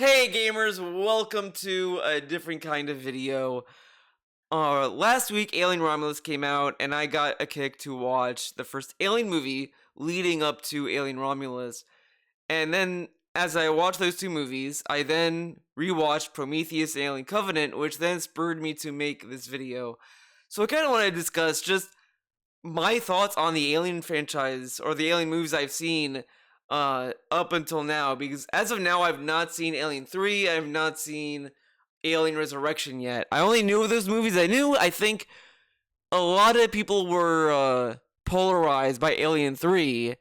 Hey gamers, welcome to a different kind of video. Last week Alien Romulus came out and I got a kick to watch the first Alien movie leading up to Alien Romulus. And then as I watched those two movies, I then rewatched Prometheus and Alien Covenant, which then spurred me to make this video. So I kind of want to discuss just my thoughts on the Alien franchise or the Alien movies I've seen up until now, because as of now I've not seen Alien 3, I've not seen Alien Resurrection yet. I only knew of those movies. I think a lot of people were polarized by Alien 3,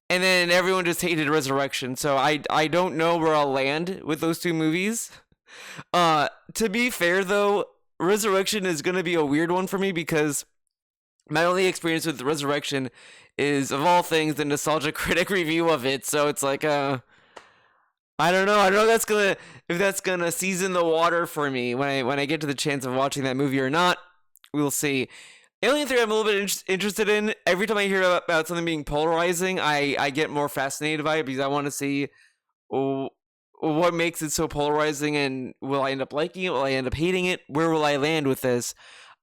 and then everyone just hated Resurrection. So I don't know where I'll land with those two movies. To be fair though, Resurrection is going to be a weird one for me because my only experience with Resurrection is, of all things, the nostalgia critic review of it. So it's like, I don't know. I don't know if that's gonna season the water for me when I get to the chance of watching that movie or not. We'll see. Alien 3, I'm a little bit interested in. Every time I hear about something being polarizing, I get more fascinated by it because I want to see what makes it so polarizing, and will I end up liking it? Will I end up hating it? Where will I land with this?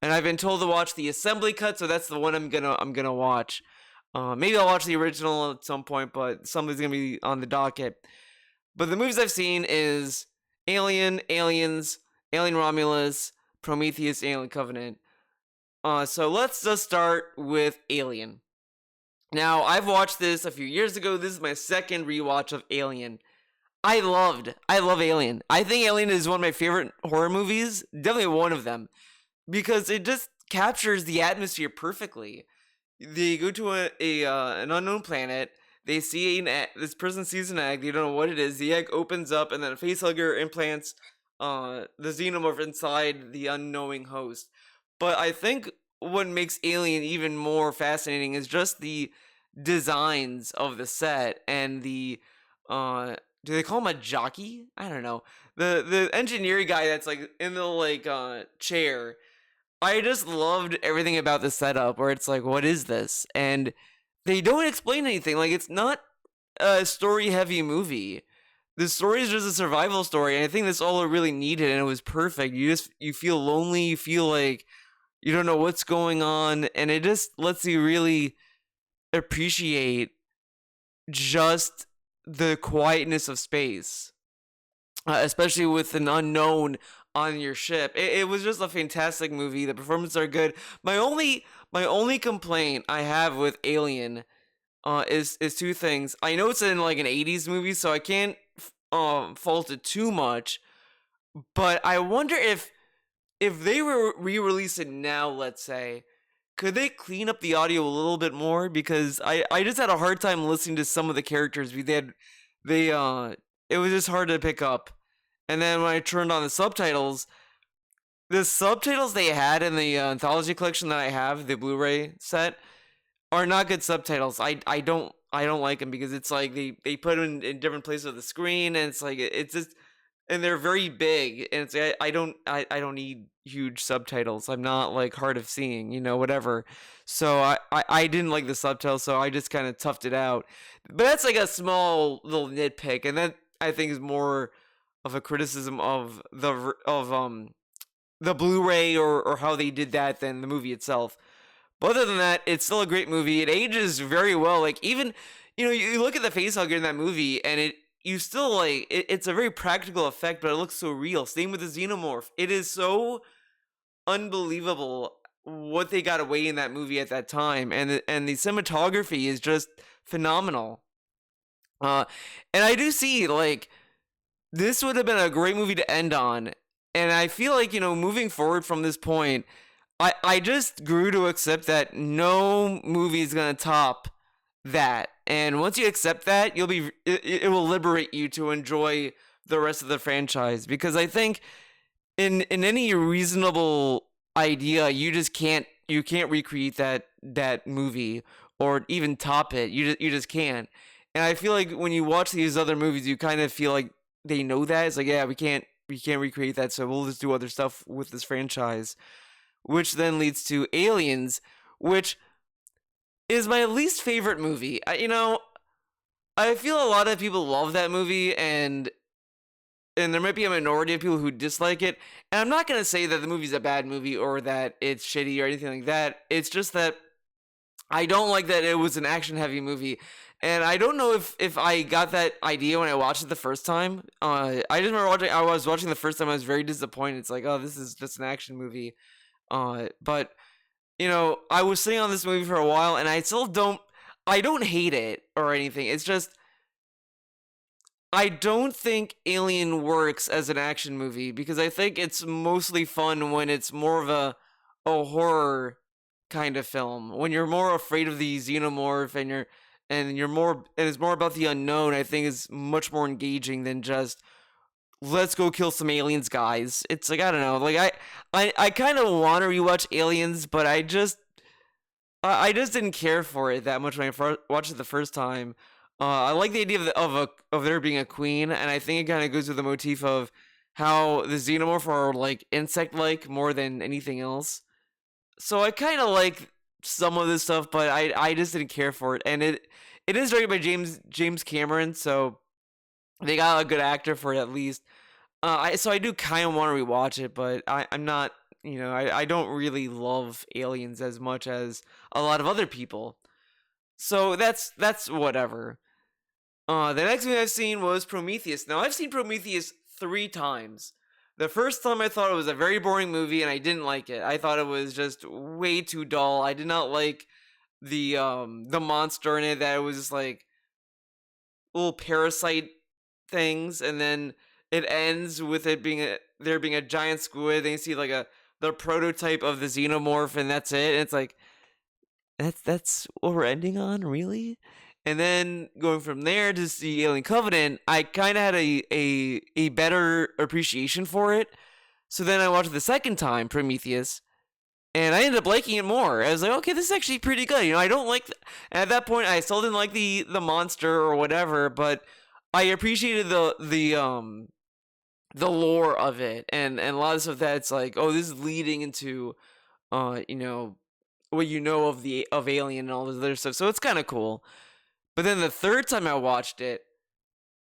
And I've been told to watch the assembly cut, so that's the one I'm gonna watch. Maybe I'll watch the original at some point, but something's gonna be on the docket. But the movies I've seen is Alien, Aliens, Alien Romulus, Prometheus, Alien Covenant. So let's just start with Alien. Now, I've watched this a few years ago. This is my second rewatch of Alien. I love Alien. I think Alien is one of my favorite horror movies. Definitely one of them, because it just captures the atmosphere perfectly. They go to an unknown planet. They see this person sees an egg. They don't know what it is. The egg opens up, and then a facehugger implants the xenomorph inside the unknowing host. But I think what makes Alien even more fascinating is just the designs of the set and the do they call him a jockey? I don't know. The engineering guy that's like in the chair. I just loved everything about the setup where it's like, what is this? And they don't explain anything. Like, it's not a story heavy movie. The story is just a survival story, and I think that's all it really needed, and it was perfect. You feel lonely, you feel like you don't know what's going on, and it just lets you really appreciate just the quietness of space, especially with an unknown on your ship. It was just a fantastic movie. The performances are good. My only complaint I have with Alien is two things. I know it's in like an 80s movie, so I can't fault it too much, but I wonder if they were re-release it now, let's say, could they clean up the audio a little bit more? Because I just had a hard time listening to some of the characters. It was just hard to pick up. And then when I turned on the subtitles they had in the anthology collection that I have, the Blu-ray set, are not good subtitles. I don't like them because it's like they put them in different places of the screen, and it's like it's just, and they're very big, and it's I don't need huge subtitles. I'm not like hard of seeing, whatever. So I didn't like the subtitles, so I just kind of toughed it out. But that's like a small little nitpick, and that I think is more of a criticism of the Blu-ray or how they did that than the movie itself. But other than that, it's still a great movie. It ages very well. Like, even, you look at the facehugger in that movie, and you still like it's a very practical effect, but it looks so real. Same with the xenomorph. It is so unbelievable what they got away in that movie at that time, and the cinematography is just phenomenal. And I do see, like, this would have been a great movie to end on. And I feel like, moving forward from this point, I just grew to accept that no movie is going to top that. And once you accept that, it will liberate you to enjoy the rest of the franchise. Because I think in any reasonable idea, you can't recreate that movie or even top it. You just can't. And I feel like when you watch these other movies, you kind of feel like they know that. It's like, yeah, we can't recreate that, so we'll just do other stuff with this franchise. Which then leads to Aliens, which is my least favorite movie. I feel a lot of people love that movie, and and there might be a minority of people who dislike it. And I'm not gonna say that the movie's a bad movie or that it's shitty or anything like that. It's just that I don't like that it was an action heavy movie. And I don't know if I got that idea when I watched it the first time. I just remember I was watching the first time. I was very disappointed. It's like, oh, this is just an action movie. But I was sitting on this movie for a while, and I don't hate it or anything. It's just I don't think Alien works as an action movie because I think it's mostly fun when it's more of a horror kind of film. When you're more afraid of the xenomorph and you're more and it's more about the unknown, I think is much more engaging than just let's go kill some aliens, guys. It's like I don't know, like I kind of want to rewatch Aliens, but I just didn't care for it that much when I watched it the first time. I like the idea of there being a queen, and I think it kind of goes with the motif of how the xenomorph are like insect-like more than anything else. So I kind of like some of this stuff, but I just didn't care for it, and it is directed by James Cameron, so they got a good actor for it at least. I do kind of want to rewatch it, but I'm not. I don't really love Aliens as much as a lot of other people. So that's whatever. The next movie I've seen was Prometheus. Now I've seen Prometheus 3 times. The first time I thought it was a very boring movie and I didn't like it. I thought it was just way too dull. I did not like the monster in it. That it was just like little parasite things, and then it ends with it being there being a giant squid. Then you see like the prototype of the xenomorph, and that's it. And it's like that's what we're ending on, really? And then going from there to see Alien Covenant, I kind of had a better appreciation for it. So then I watched it the second time, Prometheus, and I ended up liking it more. I was like, okay, this is actually pretty good. I don't like. At that point, I still didn't like the monster or whatever, but I appreciated the lore of it, and a lot of stuff that's like, oh, this is leading into, what of Alien and all this other stuff. So it's kind of cool. But then the third time I watched it,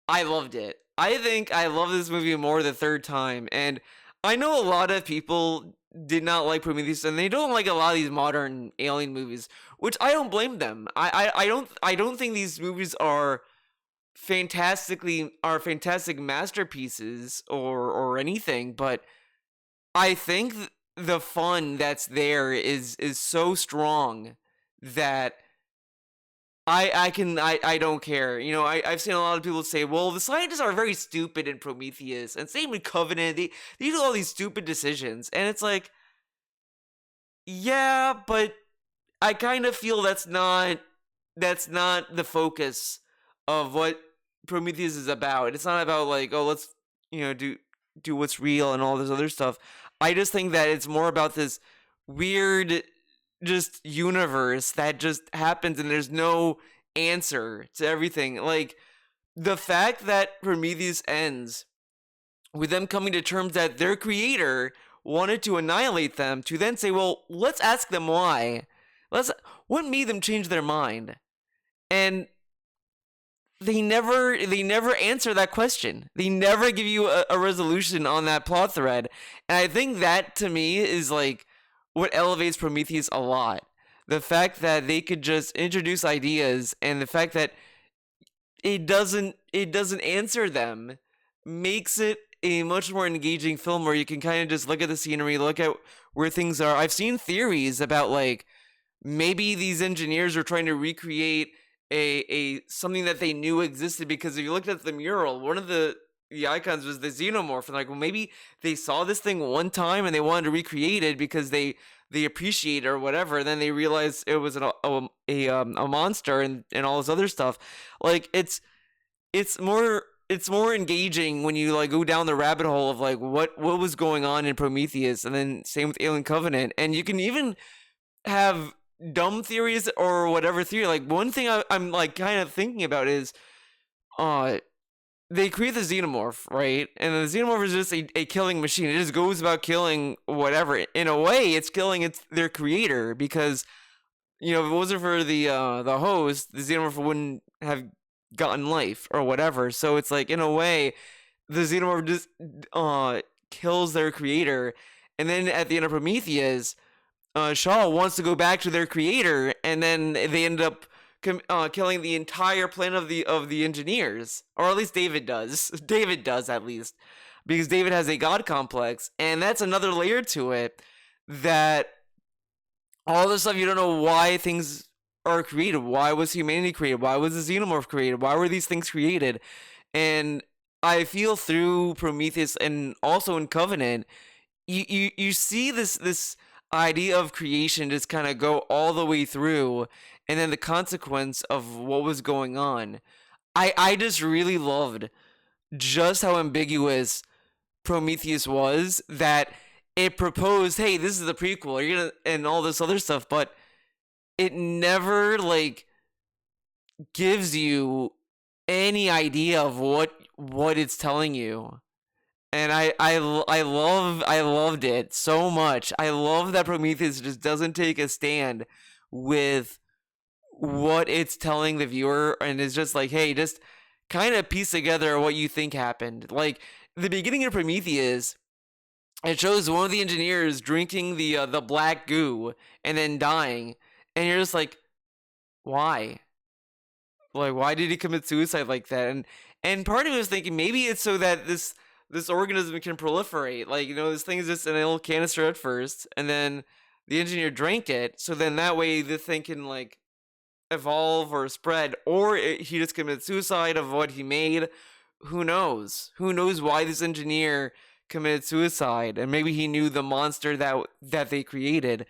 I loved it. I think I love this movie more the third time, and I know a lot of people did not like Prometheus, and they don't like a lot of these modern Alien movies, which I don't blame them. I don't think these movies are fantastic masterpieces or anything, but I think the fun that's there is so strong that I don't care. I've seen a lot of people say, well, the scientists are very stupid in Prometheus, and same with Covenant. They do all these stupid decisions, and it's like, yeah, but I kind of feel that's not the focus of what Prometheus is about. It's not about like, oh, let's do what's real and all this other stuff. I just think that it's more about this weird just universe that just happens and there's no answer to everything. Like the fact that Prometheus ends with them coming to terms that their creator wanted to annihilate them, to then say, well, let's ask them why. What made them change their mind? And they never answer that question. They never give you a resolution on that plot thread. And I think that to me is like what elevates Prometheus a lot. The fact that they could just introduce ideas, and the fact that it doesn't answer them makes it a much more engaging film where you can kind of just look at the scenery, look at where things are. I've seen theories about like maybe these engineers are trying to recreate a something that they knew existed, because if you looked at the mural, one of the icons was the xenomorph, and like, well, maybe they saw this thing one time and they wanted to recreate it because they appreciate it or whatever. And then they realized it was a monster and all this other stuff. Like it's more engaging when you like go down the rabbit hole of like what was going on in Prometheus, and then same with Alien Covenant. And you can even have dumb theories or whatever theory. Like one thing I'm like kind of thinking about is they create the xenomorph, right? And the xenomorph is just a killing machine. It just goes about killing whatever. In a way, it's killing their creator, because if it wasn't for the host, the xenomorph wouldn't have gotten life or whatever. So it's like, in a way, the xenomorph just kills their creator, and then at the end of Prometheus, Shaw wants to go back to their creator, and then they end up killing the entire planet of the engineers, or at least David does. David does at least, because David has a god complex, and that's another layer to it. That all this stuff you don't know why things are created. Why was humanity created? Why was the xenomorph created? Why were these things created? And I feel through Prometheus and also in Covenant, you see this idea of creation just kind of go all the way through, and then the consequence of what was going on. I just really loved just how ambiguous Prometheus was, that it proposed, hey, this is the prequel, you're gonna, and all this other stuff, but it never like gives you any idea of what it's telling you. And I loved it so much. I love that Prometheus just doesn't take a stand with what it's telling the viewer, and is just like, hey, just kind of piece together what you think happened. Like the beginning of Prometheus, it shows one of the engineers drinking the black goo and then dying, and you're just like, why? Like, why did he commit suicide like that? And part of me was thinking maybe it's so that this organism can proliferate. Like, this thing is just in a little canister at first, and then the engineer drank it, so then that way the thing can like evolve or spread, or he just committed suicide of what he made. Who knows? Who knows why this engineer committed suicide? And maybe he knew the monster that they created.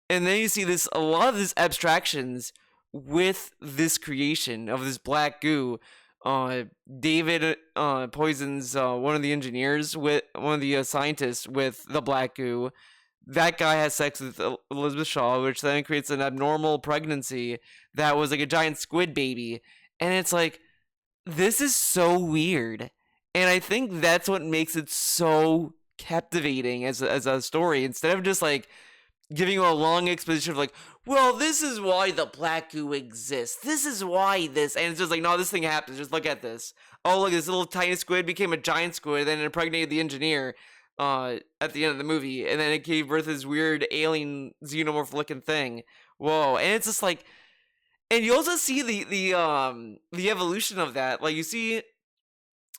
And then you see a lot of these abstractions with this creation of this black goo. David poisons one of the engineers with one of the scientists with the black goo. That guy has sex with Elizabeth Shaw, which then creates an abnormal pregnancy that was like a giant squid baby. And it's like, this is so weird. And I think that's what makes it so captivating as a story. Instead of just like giving you a long exposition of like, well, this is why the black goo exists. This is why this. And it's just like, no, this thing happens. Just look at this. Oh, look, this little tiny squid became a giant squid, then impregnated the engineer at the end of the movie, and then it gave birth to this weird alien xenomorph looking thing. Whoa. And it's just like, and you also see the evolution of that. Like you see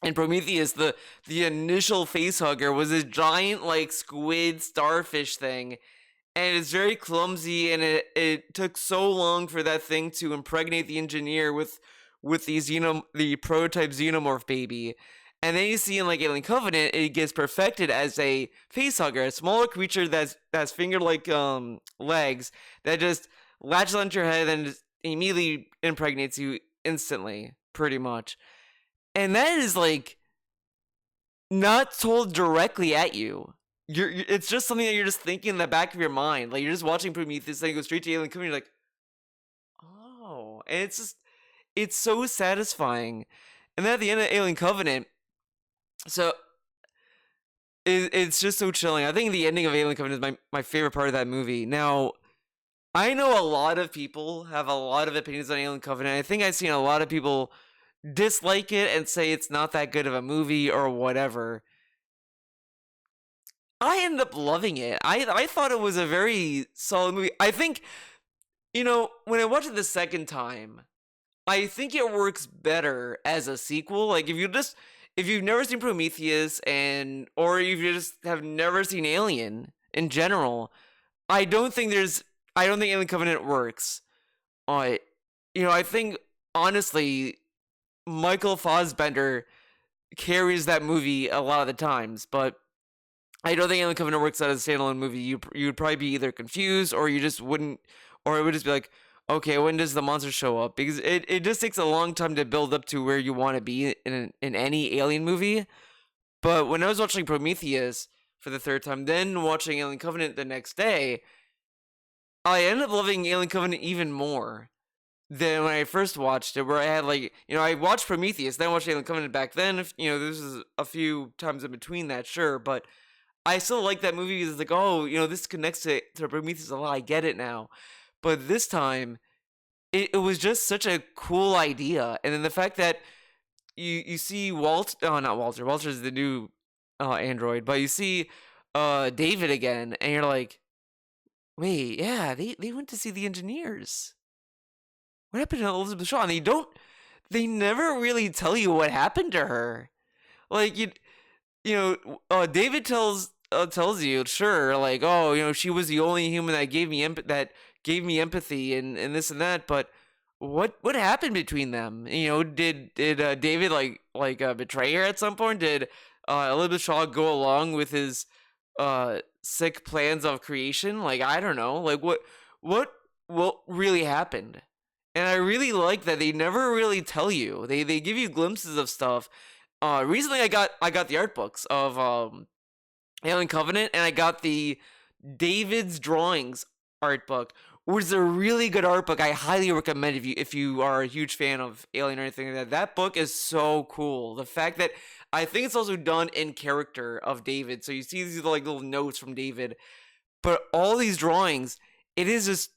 in Prometheus, the initial facehugger was this giant like squid starfish thing, and it's very clumsy, and it took so long for that thing to impregnate the engineer with the prototype xenomorph baby. And then you see in like Alien Covenant, it gets perfected as a facehugger, a smaller creature that's finger-like legs that just latches onto your head and just immediately impregnates you instantly, pretty much. And that is like not told directly at you. It's just something that you're just thinking in the back of your mind. Like you're just watching Prometheus, then you go straight to Alien Covenant, you're like, oh, and it's so satisfying. And then at the end of Alien Covenant, so it's just so chilling. I think the ending of Alien Covenant is my favorite part of that movie. Now, I know a lot of people have a lot of opinions on Alien Covenant. I think I've seen a lot of people dislike it and say it's not that good of a movie or whatever. I ended up loving it. I thought it was a very solid movie. I think, when I watched it the second time, I think it works better as a sequel. Like if you've never seen Prometheus or if you just have never seen Alien in general, I don't think Alien Covenant works. I think honestly, Michael Fassbender carries that movie a lot of the times, but I don't think Alien Covenant works as a standalone movie. You would probably be either confused, or you just wouldn't, or it would just be like, okay, when does the monster show up? Because it just takes a long time to build up to where you want to be in any Alien movie. But when I was watching Prometheus for the third time, then watching Alien Covenant the next day, I ended up loving Alien Covenant even more than when I first watched it, where I had I watched Prometheus, then watched Alien Covenant back then. This is a few times in between that, sure, but I still like that movie because it's like, oh, this connects to Prometheus a lot. I get it now. But this time, it was just such a cool idea. And then the fact that you see Walt. Oh, not Walter. Walter's the new android, but you see David again, and you're like, wait, yeah, they went to see the engineers. What happened to Elizabeth Shaw? And they never really tell you what happened to her. Like David tells you, sure, like, oh, she was the only human that gave me empathy and this and that, but what happened between them? Did David betray her at some point? Did Elizabeth Shaw go along with his sick plans of creation? Like, I don't know. Like, what really happened? And I really like that they never really tell you. They give you glimpses of stuff. Recently I got the art books of Alien Covenant, and I got the David's Drawings art book, which is a really good art book. I highly recommend if you are a huge fan of Alien or anything like that. That book is so cool. The fact that I think it's also done in character of David, so you see these like little notes from David, but all these drawings, it is just,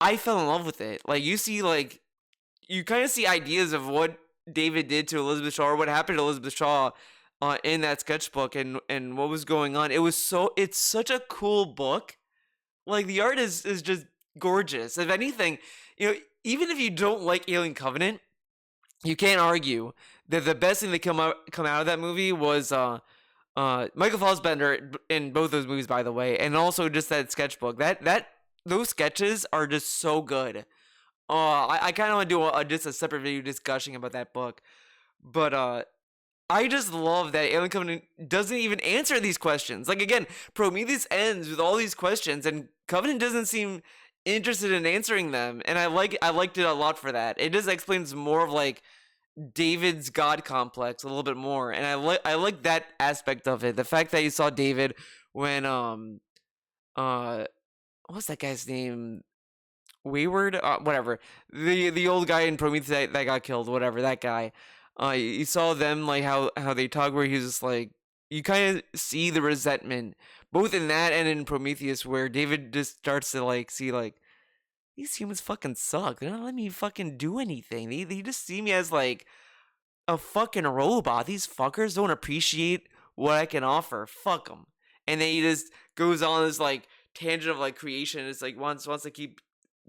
I fell in love with it. Like, you kind of see ideas of what David did to Elizabeth Shaw, or what happened to Elizabeth Shaw in that sketchbook, and what was going on. It's such a cool book. Like, the art is just gorgeous. If anything, even if you don't like Alien Covenant, you can't argue that the best thing that come out of that movie was Michael Fassbender in both those movies, by the way, and also just that sketchbook. Those sketches are just so good. I kind of want to do just a separate video just gushing about that book, but I just love that Alien Covenant doesn't even answer these questions. Like, again, Prometheus ends with all these questions, and Covenant doesn't seem interested in answering them, and I liked it a lot for that. It just explains more of like David's god complex a little bit more, and I like that aspect of it. The fact that you saw David when what's that guy's name? Wayward, whatever. The old guy in Prometheus that got killed, whatever, that guy. You saw them, like, how they talk, where he's just like, you kind of see the resentment both in that and in Prometheus, where David just starts to like see like, these humans fucking suck. They're not letting me fucking do anything. They just see me as like a fucking robot. These fuckers don't appreciate what I can offer. Fuck them. And then he just goes on this like tangent of like creation. It's like wants to keep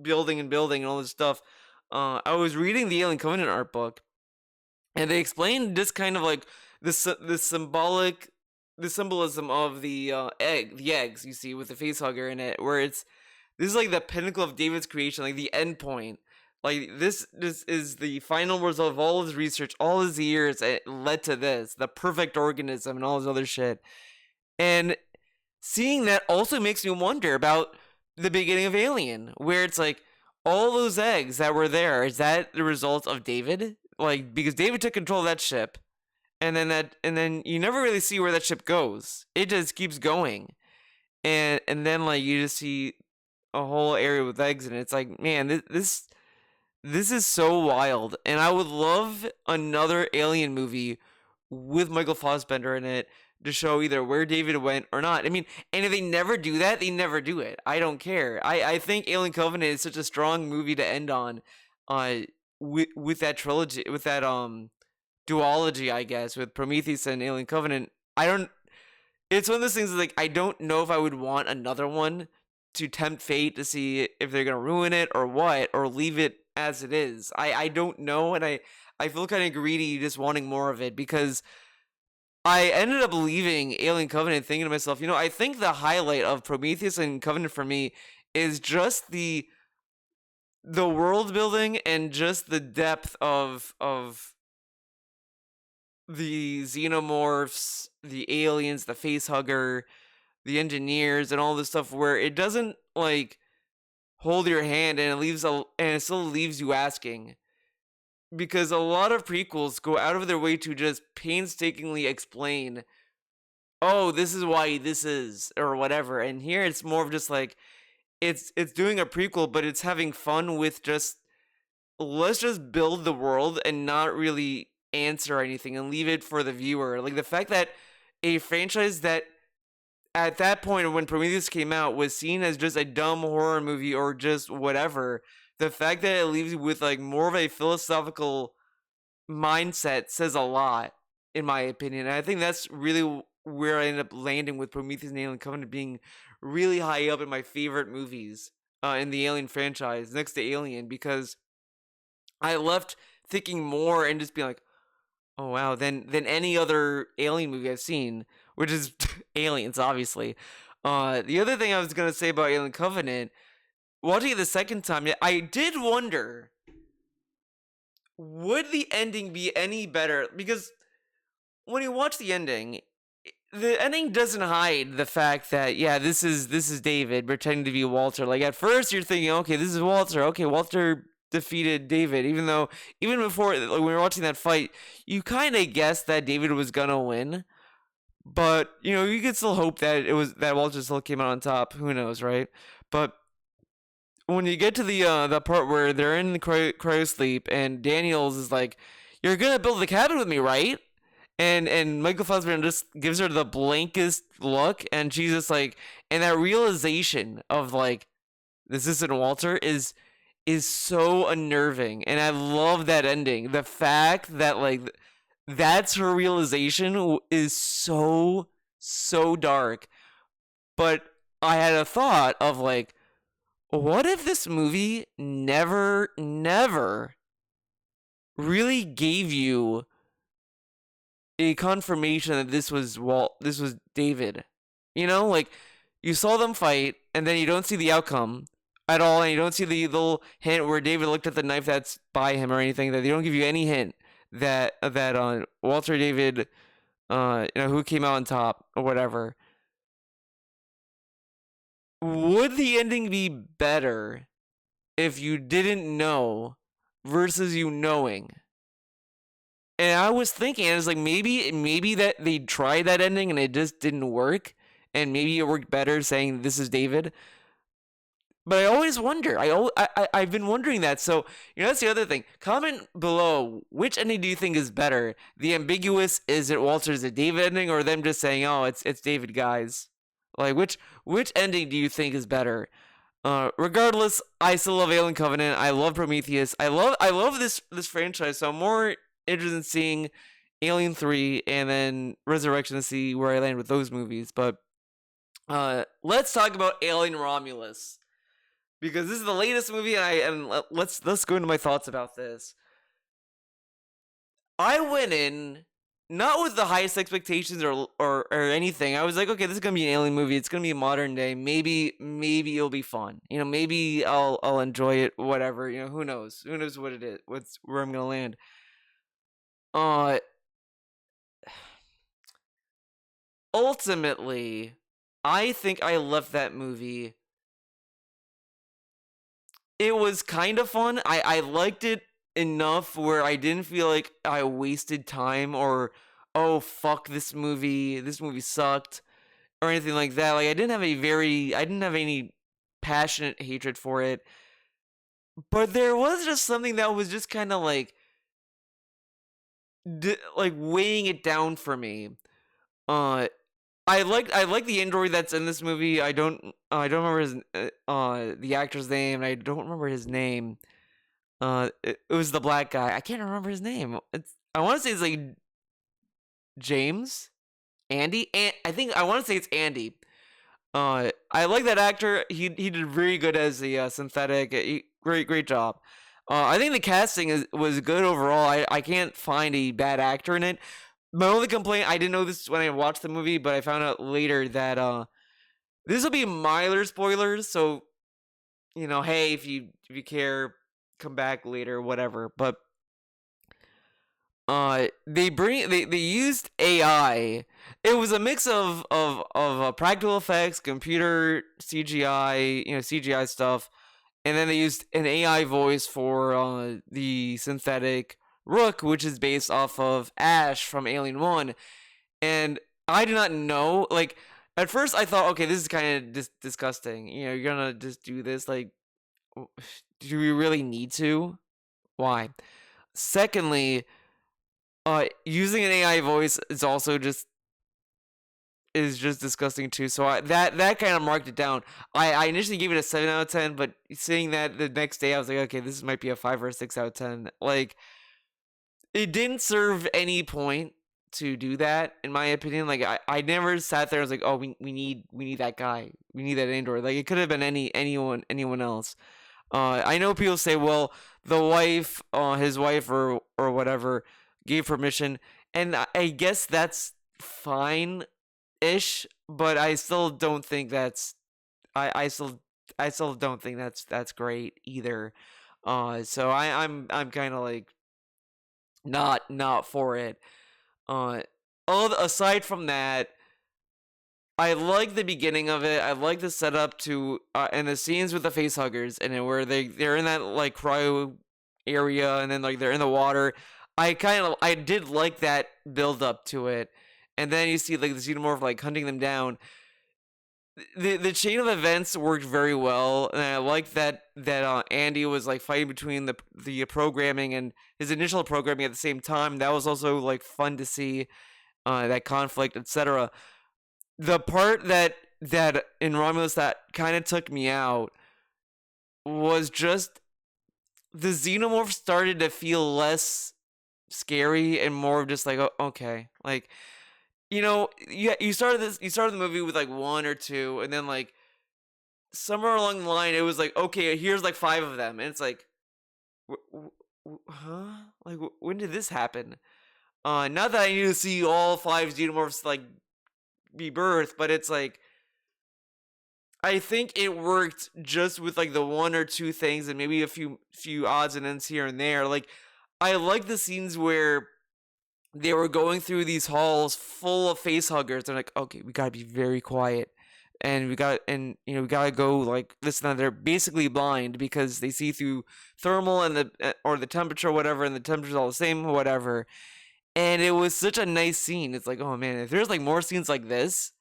building and building and all this stuff. I was reading the Alien Covenant art book, and they explained just kind of like the symbolism of the eggs you see with the face hugger in it, where this is like the pinnacle of David's creation, like the end point. Like, this is the final result of all his research, all his years. It led to this, the perfect organism, and all this other shit. And seeing that also makes me wonder about the beginning of Alien, where it's like all those eggs that were there, is that the result of David? Like, because David took control of that ship, and then you never really see where that ship goes. It just keeps going, and then like you just see a whole area with eggs, and it's like, man, this is so wild. And I would love another Alien movie with Michael Fassbender in it to show either where David went or not. I mean, and if they never do that, they never do it. I don't care. I think Alien Covenant is such a strong movie to end on, with that trilogy, with that duology, I guess, with Prometheus and Alien Covenant. It's one of those things like, I don't know if I would want another one to tempt fate to see if they're gonna ruin it or what, or leave it as it is. I don't know, and I feel kind of greedy just wanting more of it, because I ended up leaving Alien Covenant thinking to myself, I think the highlight of Prometheus and Covenant for me is just the world building and just the depth of the xenomorphs, the aliens, the facehugger, the engineers, and all this stuff, where it doesn't like hold your hand, and it still leaves you asking. Because a lot of prequels go out of their way to just painstakingly explain, oh, this is why this is, or whatever. And here it's more of just like, it's doing a prequel, but it's having fun with just, let's just build the world and not really answer anything and leave it for the viewer. Like, the fact that a franchise that at that point when Prometheus came out was seen as just a dumb horror movie or just whatever, the fact that it leaves you with like more of a philosophical mindset says a lot, in my opinion. And I think that's really where I ended up landing with Prometheus and Alien Covenant being really high up in my favorite movies in the Alien franchise, next to Alien, because I left thinking more and just being like, oh wow, than any other Alien movie I've seen, which is Aliens, obviously. The other thing I was gonna say about Alien Covenant, watching it the second time, I did wonder, would the ending be any better? Because when you watch the ending doesn't hide the fact that yeah, this is David pretending to be Walter. Like at first you're thinking, okay, this is Walter. Okay, Walter defeated David, even before like, when we were watching that fight, you kind of guessed that David was gonna win. But you could still hope that it was that Walter still came out on top. Who knows, right? But when you get to the part where they're in the cryo sleep and Daniels is like, "You're gonna build the cabin with me, right?" And Michael Fassbender just gives her the blankest look, and she's just like, and that realization of like, this isn't Walter is so unnerving, and I love that ending. The fact that like that's her realization is so dark. But I had a thought of like, what if this movie never really gave you a confirmation that this was David? Like you saw them fight, and then you don't see the outcome at all, and you don't see the little hint where David looked at the knife that's by him or anything. That they don't give you any hint that Walter David, who came out on top or whatever. Would the ending be better if you didn't know versus you knowing? And I was thinking, I was like, maybe that they tried that ending and it just didn't work, and maybe it worked better saying this is David. But I always wonder. I've been wondering that. So that's the other thing. Comment below which ending do you think is better? The ambiguous, is it Walter, is it David ending, or them just saying, oh, it's David, guys? Like which ending do you think is better? Regardless, I still love Alien Covenant. I love Prometheus. I love this franchise. So I'm more interested in seeing Alien 3 and then Resurrection to see where I land with those movies. But let's talk about Alien Romulus, because this is the latest movie, and let's go into my thoughts about this. I went in not with the highest expectations or anything. I was like, okay, this is gonna be an Alien movie. It's gonna be modern day. Maybe it'll be fun. Maybe I'll enjoy it. Whatever. Who knows? Who knows what it is? Where I'm gonna land. Uh, ultimately, I think I left that movie. It was kind of fun. I liked it enough where I didn't feel like I wasted time or, oh fuck, this movie sucked or anything like that. Like I didn't have any passionate hatred for it. But there was just something that was just kind of like weighing it down for me. I like the android that's in this movie. I don't remember his the actor's name. And I don't remember his name. It was the black guy. I can't remember his name. I want to say it's like James, Andy. I want to say it's Andy. I like that actor. He did very good as the synthetic. Great job. I think the casting was good overall. I can't find a bad actor in it. My only complaint, I didn't know this when I watched the movie, but I found out later that this will be minor spoilers. So, hey, if you care, come back later, whatever. But they used AI. It was a mix of practical effects, computer CGI, CGI stuff, and then they used an AI voice for the synthetic Rook, which is based off of Ash from Alien 1. And I do not know, like, at first I thought, okay, this is kind of disgusting. You're gonna just do this, like, do we really need to? Why? Secondly, using an AI voice is also just disgusting too. So that kind of marked it down. I initially gave it a 7 out of 10, but seeing that the next day, I was like, okay, this might be a 5 or a 6 out of 10. Like, it didn't serve any point to do that, in my opinion. Like I never sat there and was like, oh, we need that guy, we need that android. Like it could have been anyone else. I know people say, well, the wife, his wife or whatever, gave permission, and I guess that's fine ish, but I still don't think that's I still don't think that's great either. So I'm kind of like not for it. Uh, aside from that, I like the beginning of it. I like the setup to and the scenes with the face huggers and where they're in that like cryo area and then like they're in the water. I did like that build up to it, and then you see like the xenomorph like hunting them down. The chain of events worked very well, and I like that Andy was like fighting between the programming and his initial programming at the same time. That was also like fun to see that conflict, etc. The part that in Romulus that kind of took me out was just the xenomorph started to feel less scary and more of just like, oh, okay, like you started the movie with like one or two, and then like somewhere along the line it was like, okay, here's like five of them, and it's like, huh, like when did this happen? Not that I need to see all five xenomorphs like be birthed, but it's like I think it worked just with like the one or two things and maybe a few odds and ends here and there. Like I like the scenes where they were going through these halls full of face huggers. They're like, okay, we gotta be very quiet, and we gotta go like this and that. They're basically blind because they see through thermal and the or the temperature or whatever, and the temperature's all the same, whatever. And it was such a nice scene. It's like, oh man, if there's like more scenes like this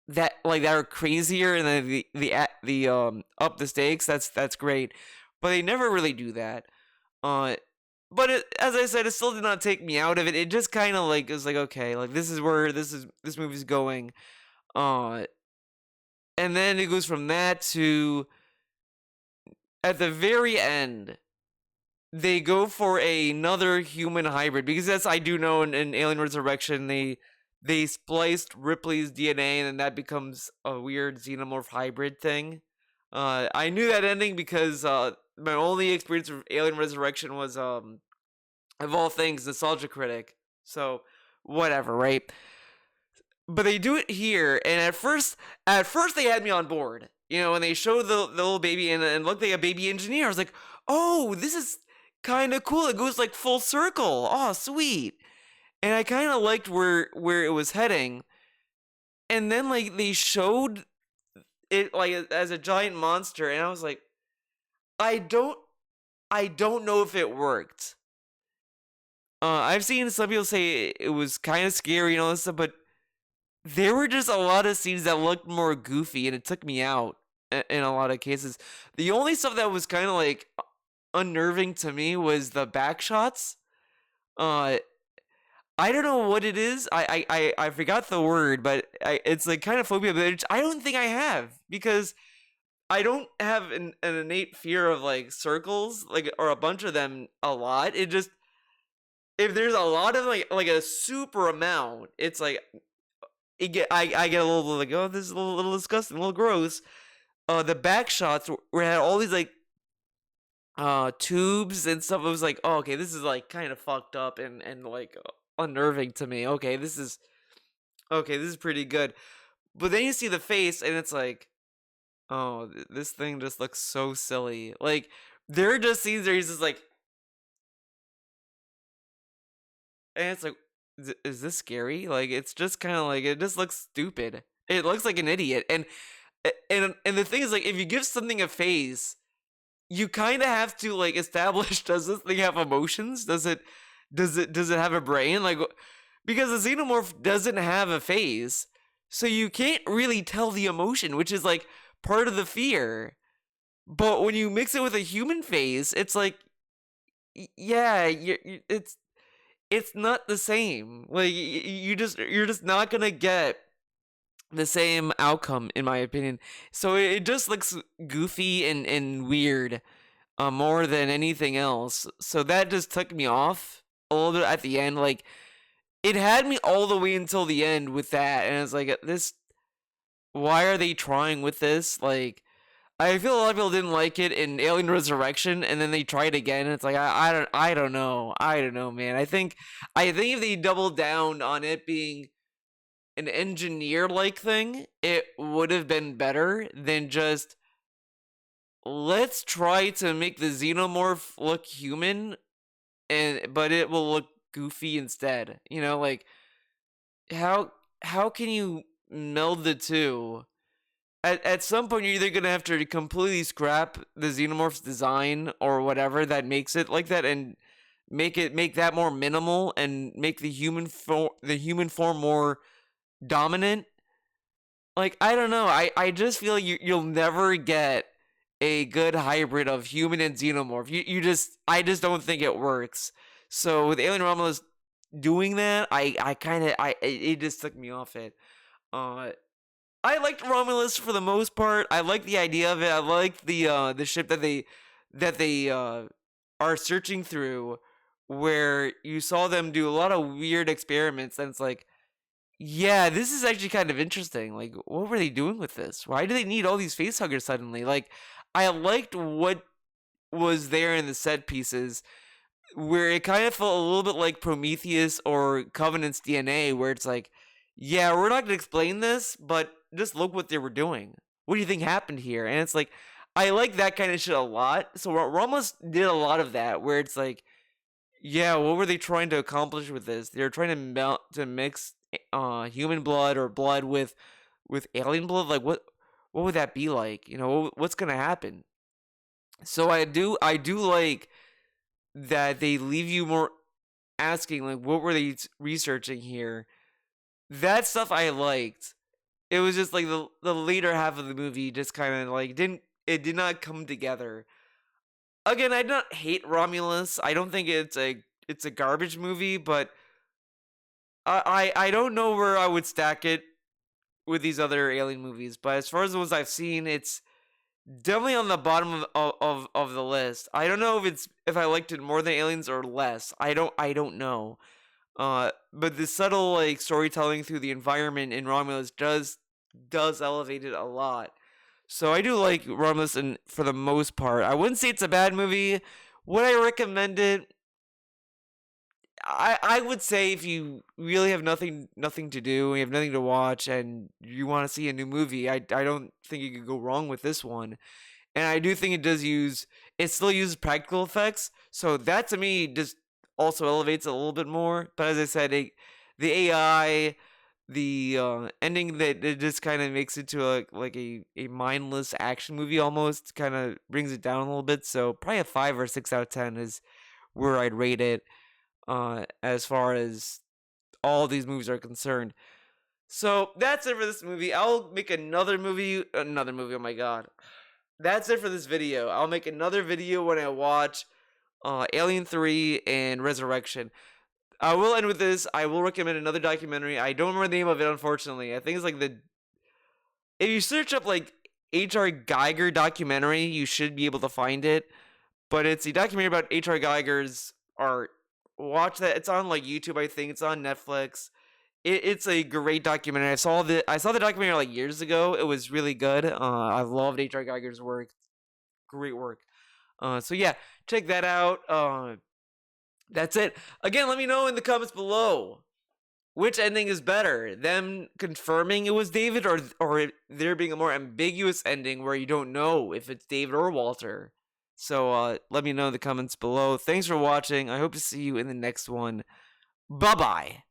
that are crazier and then the up the stakes, that's great. But they never really do that. Uh, but as I said, it still did not take me out of it. It just kind of like was like, okay, like this is where this movie's going. Uh, and then it goes from that to at the very end, they go for another human hybrid because that's I do know in Alien Resurrection they spliced Ripley's DNA and then that becomes a weird xenomorph hybrid thing. I knew that ending because my only experience of Alien Resurrection was of all things Nostalgia Critic. So whatever, right? But they do it here, and at first they had me on board. When they showed the little baby and looked like a baby engineer, I was like, oh, this is kind of cool. It goes like full circle. Oh, sweet. And I kind of liked where it was heading. And then like they showed it like as a giant monster, and I was like, I don't I don't know if it worked. I've seen some people say it was kind of scary and all this stuff, but there were just a lot of scenes that looked more goofy, and it took me out in a lot of cases. The only stuff that was kind of like unnerving to me was the back shots. Uh, I don't know what it is. I forgot the word, but it's like kind of phobia, but I don't think I have because I don't have an innate fear of like circles, like or a bunch of them a lot. It just if there's a lot of like a super amount, it's like I get a little like, oh, this is a little disgusting, a little gross. The back shots where it had all these like tubes and stuff. It was like, oh, okay, this is like kind of fucked up and like unnerving to me. Okay, this is pretty good. But then you see the face and it's like, oh, this thing just looks so silly. Like there are just scenes where he's just like, and it's like, is this scary? Like it's just kind of like it just looks stupid. It looks like an idiot. And the thing is like if you give something a face, you kind of have to like establish does this thing have emotions? Does it have a brain? Like because the xenomorph doesn't have a face, so you can't really tell the emotion, which is like part of the fear. But when you mix it with a human face, it's like yeah, it's not the same. Like you're just not gonna get the same outcome in my opinion. So it just looks goofy and weird more than anything else. So that just took me off a little bit at the end. Like, it had me all the way until the end with that, and it's like, this. Why are they trying with this? Like, I feel a lot of people didn't like it in Alien Resurrection, and then they tried again. And it's like, I don't know, man. I think if they doubled down on it being an engineer like thing, it would have been better than just, let's try to make the xenomorph look human, but it will look goofy instead. Like, how can you meld the two? At some point, you're either gonna have to completely scrap the xenomorph's design or whatever that makes it like that, and make that more minimal, and make the human form more dominant. Like, I don't know. I just feel like you'll never get a good hybrid of human and xenomorph. I just don't think it works. So with Alien Romulus doing that, it just took me off it. I liked Romulus for the most part. I like the idea of it. I like the ship that they are searching through, where you saw them do a lot of weird experiments, and it's like, yeah, this is actually kind of interesting. Like, what were they doing with this? Why do they need all these facehuggers suddenly? Like, I liked what was there in the set pieces, where it kind of felt a little bit like Prometheus or Covenant's DNA, where it's like, yeah, we're not going to explain this, but just look what they were doing. What do you think happened here? And it's like, I like that kind of shit a lot. So Ramos did a lot of that, where it's like, yeah, what were they trying to accomplish with this? They're trying to mix human blood or blood with alien blood. Like, what would that be like? What's gonna happen? So I do like that they leave you more asking, like, what were they researching here? That stuff I liked. It was just like the later half of the movie just kind of like did not come together. Again, I do not hate Romulus. I don't think it's a garbage movie, but I don't know where I would stack it with these other Alien movies. But as far as the ones I've seen, it's definitely on the bottom of the list. I don't know if I liked it more than Aliens or less. I don't know. But the subtle, like, storytelling through the environment in Romulus does elevate it a lot. So I do like Romulus, and for the most part, I wouldn't say it's a bad movie. Would I recommend it? I would say if you really have nothing to do, you have nothing to watch, and you want to see a new movie, I don't think you could go wrong with this one. And I do think it still uses practical effects, so that to me just also elevates it a little bit more. But as I said, the AI, the ending, that it just kind of makes it to a mindless action movie almost, kind of brings it down a little bit. So probably a 5 or 6 out of 10 is where I'd rate it, as far as all these movies are concerned. So that's it for this movie. I'll make another movie. Oh my god. That's it for this video. I'll make another video when I watch Alien 3 and Resurrection. I will end with this. I will recommend another documentary. I don't remember the name of it, unfortunately. I think it's like if you search up like H.R. Geiger documentary, you should be able to find it. But it's a documentary about H.R. Geiger's art. Watch that. It's on like YouTube, I think. It's on Netflix. It's a great documentary. I saw the documentary like years ago. It was really good. I loved H.R. Geiger's work. Great work. So yeah, check that out. That's it. Again, let me know in the comments below which ending is better. Them confirming it was David, or there being a more ambiguous ending where you don't know if it's David or Walter. So let me know in the comments below. Thanks for watching. I hope to see you in the next one. Bye-bye.